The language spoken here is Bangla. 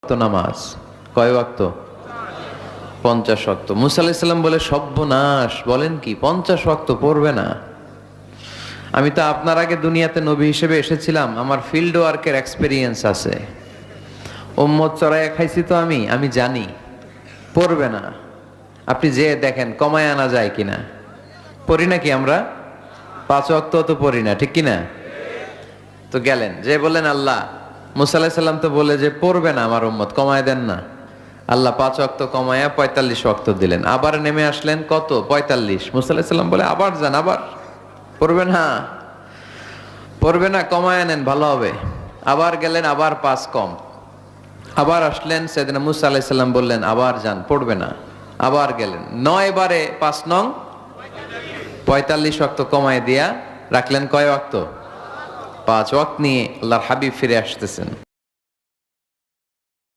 ওয়াক্ত নামাজ? কয় ওয়াক্ত? 50 ওয়াক্ত। মুসা আলাইহিস সালাম বলে সর্বনাশ, বলেন কি 50 ওয়াক্ত পড়বে না? আমি তো আপনার আগে দুনিয়াতে নবী হিসেবে এসেছিলাম, আমার ফিল্ড ওয়ার্কের এক্সপেরিয়েন্স আছে, উম্মত চড়াইয়া খাইছি তো আমি জানি পড়বে না। আপনি যে দেখেন কমায় আনা যায় কিনা। পড়ি নাকি আমরা? 5 ওয়াক্ত তো পড়ি না, ঠিক কিনা? তো গেলেন যে বলেন আল্লাহ, মুসা আলাইহিস সালাম তো বলে যে পড়বে না আমার উম্মত, কমায় দেন না। আল্লাহ 5 ওয়াক্ত কমায়া 45 ওয়াক্ত দিলেন। আবার নেমে আসলেন কত? 45। মুসা আলাইহিস সালাম বলে আবার যান, আবার পড়বে না, পড়বে না, কমায় নেন ভালো হবে। আবার গেলেন, আবার 5 কম। আবার আসলেন, সাইয়েদনা মুসা আলাইহিস সালাম বললেন আবার যান, পড়বে না। আবার গেলেন, 9 বারে 5 নং 45 ওয়াক্ত কমায় দিয়া রাখলেন কয় ওয়াক্ত? 5 ওয়াক্ত নিয়ে আল্লাহর হাবিব ফিরে আসতেছেন।